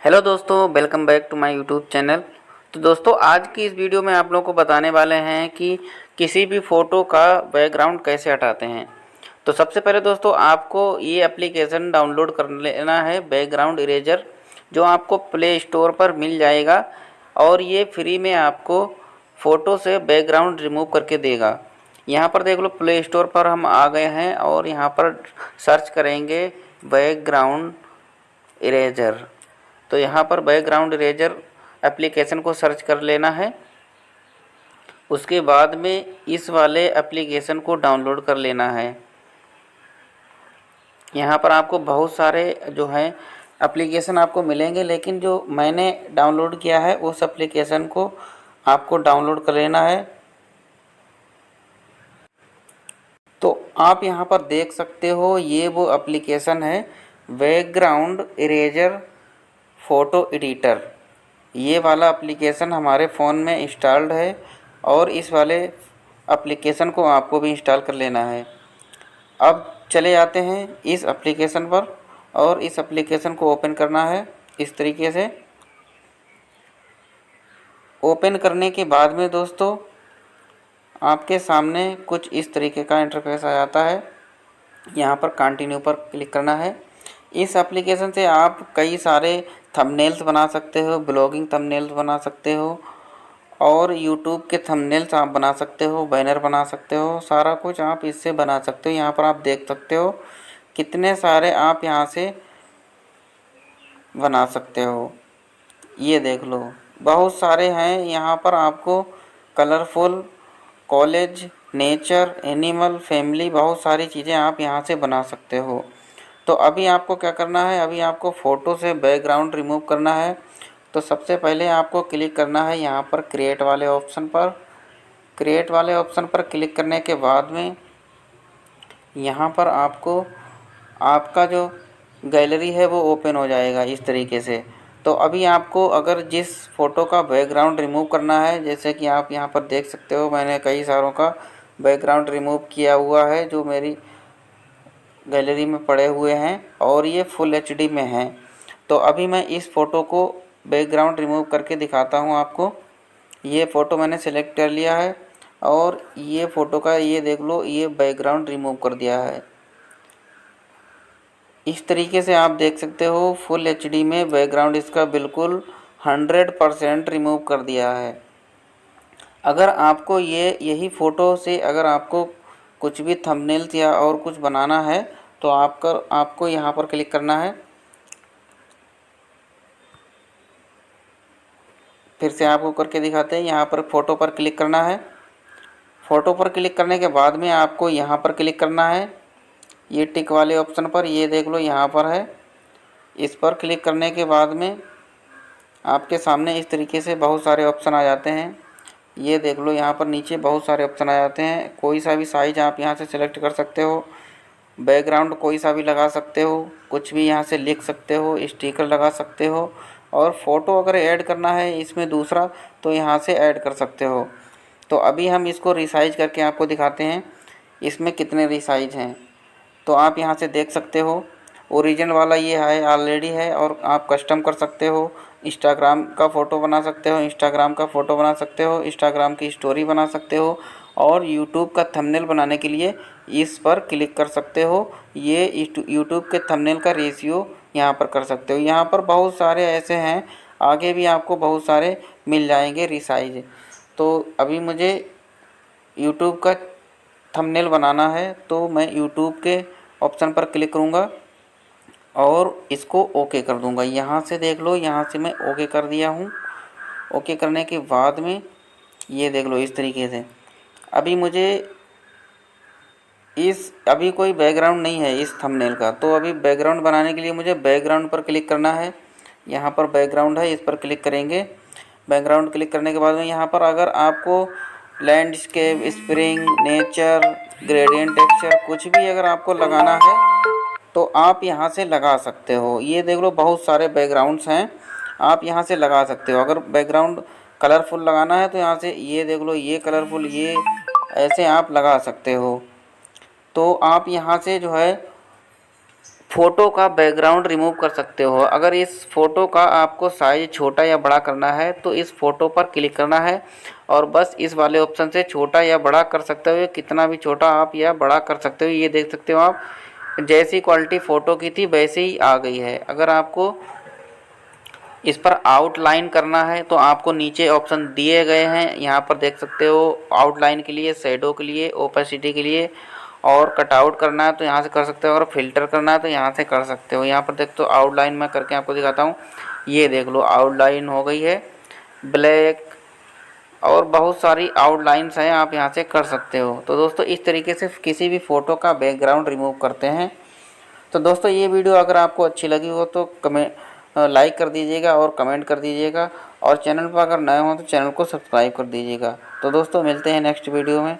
Hello दोस्तों, welcome back to my YouTube channel. तो दोस्तों, आज की इस वीडियो में आप लोगों को बताने वाले हैं कि किसी भी फ़ोटो का बैकग्राउंड कैसे हटाते हैं। तो सबसे पहले दोस्तों, आपको ये एप्लीकेशन डाउनलोड कर लेना है, बैकग्राउंड इरेजर, जो आपको प्ले स्टोर पर मिल जाएगा। और ये फ्री में आपको फ़ोटो से बैकग्राउंड रिमूव करके देगा। यहाँ पर देख लो, प्ले स्टोर पर हम आ गए हैं और यहाँ पर सर्च करेंगे बैकग्राउंड इरेजर। तो यहाँ पर बैकग्राउंड इरेजर एप्लीकेशन को सर्च कर लेना है। उसके बाद में इस वाले एप्लीकेशन को डाउनलोड कर लेना है। यहाँ पर आपको बहुत सारे जो हैं एप्लीकेशन आपको मिलेंगे, लेकिन जो मैंने डाउनलोड किया है उस एप्लीकेशन को आपको डाउनलोड कर लेना है। तो आप यहाँ पर देख सकते हो, ये वो एप्लीकेशन है बैकग्राउंड इरेजर फ़ोटो एडिटर। ये वाला एप्लीकेशन हमारे फ़ोन में इंस्टॉल्ड है और इस वाले एप्लीकेशन को आपको भी इंस्टॉल कर लेना है। अब चले जाते हैं इस एप्लीकेशन पर और इस एप्लीकेशन को ओपन करना है इस तरीके से। ओपन करने के बाद में दोस्तों, आपके सामने कुछ इस तरीके का इंटरफेस आ जाता है। यहाँ पर कंटिन्यू पर क्लिक करना है। इस एप्लीकेशन से आप कई सारे थंबनेल्स बना सकते हो, ब्लॉगिंग थंबनेल्स बना सकते हो और यूट्यूब के थंबनेल्स आप बना सकते हो, बैनर बना सकते हो, सारा कुछ आप इससे बना सकते हो। यहाँ पर आप देख सकते हो कितने सारे आप यहाँ से बना सकते हो। ये देख लो, बहुत सारे हैं यहाँ पर। आपको colourful, college, nature, animal, family, बहुत सारी चीज़ें आप यहाँ से बना सकते हो। तो अभी आपको क्या करना है, अभी आपको फ़ोटो से बैकग्राउंड रिमूव करना है। तो सबसे पहले आपको क्लिक करना है यहाँ पर क्रिएट वाले ऑप्शन पर। क्रिएट वाले ऑप्शन पर क्लिक करने के बाद में यहाँ पर आपको आपका जो गैलरी है वो ओपन हो जाएगा इस तरीके से। तो अभी आपको अगर जिस फ़ोटो का बैकग्राउंड रिमूव करना है, जैसे कि आप यहाँ पर देख सकते हो, मैंने कई सारों का बैकग्राउंड रिमूव किया हुआ है जो मेरी गैलरी में पड़े हुए हैं और ये फुल एचडी में हैं। तो अभी मैं इस फ़ोटो को बैकग्राउंड रिमूव करके दिखाता हूँ आपको। ये फ़ोटो मैंने सेलेक्ट कर लिया है और ये फ़ोटो का ये देख लो, ये बैकग्राउंड रिमूव कर दिया है। इस तरीके से आप देख सकते हो, फुल एचडी में बैकग्राउंड इसका बिल्कुल 100% रिमूव कर दिया है। अगर आपको यही फ़ोटो से अगर आपको कुछ भी थंबनेल्स या और कुछ बनाना है तो आपको यहाँ पर क्लिक करना है। फिर से आपको करके दिखाते हैं। यहाँ पर फ़ोटो पर क्लिक करना है। फ़ोटो पर क्लिक करने के बाद में आपको यहाँ पर क्लिक करना है, ये टिक वाले ऑप्शन पर। ये देख लो, यहाँ पर है। इस पर क्लिक करने के बाद में आपके सामने इस तरीके से बहुत सारे ऑप्शन आ जाते हैं। ये देख लो, यहाँ पर नीचे बहुत सारे ऑप्शन आ जाते हैं। कोई सा भी साइज़ आप यहाँ से सिलेक्ट कर सकते हो, बैकग्राउंड कोई सा भी लगा सकते हो, कुछ भी यहाँ से लिख सकते हो, स्टिकर लगा सकते हो। और फ़ोटो अगर ऐड करना है इसमें दूसरा, तो यहाँ से ऐड कर सकते हो। तो अभी हम इसको रिसाइज करके आपको दिखाते हैं इसमें कितने रिसाइज हैं। तो आप यहाँ से देख सकते हो, ओरिजिनल वाला ये है, ऑलरेडी है। और आप कस्टम कर सकते हो, इंस्टाग्राम का फ़ोटो बना सकते हो, इंस्टाग्राम का फ़ोटो बना सकते हो, इंस्टाग्राम की स्टोरी बना सकते हो और यूट्यूब का थंबनेल बनाने के लिए इस पर क्लिक कर सकते हो। ये यूट्यूब के थंबनेल का रेशियो यहाँ पर कर सकते हो। यहाँ पर बहुत सारे ऐसे हैं, आगे भी आपको बहुत सारे मिल जाएंगे रिसाइज। तो अभी मुझे यूट्यूब का थंबनेल बनाना है, तो मैं यूट्यूब के ऑप्शन पर क्लिक करूँगा और इसको ओके कर दूंगा। यहाँ से देख लो, यहाँ से मैं ओके कर दिया हूँ। ओके करने के बाद में ये देख लो इस तरीके से। अभी मुझे अभी कोई बैकग्राउंड नहीं है इस थंबनेल का, तो अभी बैकग्राउंड बनाने के लिए मुझे बैकग्राउंड पर क्लिक करना है। यहाँ पर बैकग्राउंड है, इस पर क्लिक करेंगे। बैकग्राउंड क्लिक करने के बाद में यहाँ पर अगर आपको landscape, spring, nature, gradient, texture कुछ भी अगर आपको लगाना है तो आप यहाँ से लगा सकते हो। ये देख लो, बहुत सारे बैकग्राउंड्स हैं, आप यहाँ से लगा सकते हो। अगर बैकग्राउंड कलरफुल लगाना है तो यहाँ से ये देख लो, ये कलरफुल, ये ऐसे आप लगा सकते हो। तो आप यहाँ से जो है फ़ोटो का बैकग्राउंड रिमूव कर सकते हो। अगर इस फ़ोटो का आपको साइज़ छोटा या बड़ा करना है तो इस फ़ोटो पर क्लिक करना है और बस इस वाले ऑप्शन से छोटा या बड़ा कर सकते हो। कितना भी छोटा आप या बड़ा कर सकते हो। ये देख सकते हो आप, जैसी क्वालिटी फ़ोटो की थी वैसे ही आ गई है। अगर आपको इस पर आउटलाइन करना है तो आपको नीचे ऑप्शन दिए गए हैं, यहाँ पर देख सकते हो। आउटलाइन के लिए, शैडो के लिए, ओपेसिटी के लिए, और कटआउट करना है तो यहाँ से कर सकते हो, और फिल्टर करना है तो यहाँ से कर सकते हो। यहाँ पर देख तो आउटलाइन मैं करके आपको दिखाता हूँ। ये देख लो आउटलाइन हो गई है ब्लैक, और बहुत सारी आउटलाइंस हैं, आप यहाँ से कर सकते हो। तो दोस्तों इस तरीके से किसी भी फ़ोटो का बैकग्राउंड रिमूव करते हैं। तो दोस्तों ये वीडियो अगर आपको अच्छी लगी हो तो लाइक कर दीजिएगा और कमेंट कर दीजिएगा, और चैनल पर अगर नए हो तो चैनल को सब्सक्राइब कर दीजिएगा। तो दोस्तों मिलते हैं नेक्स्ट वीडियो में।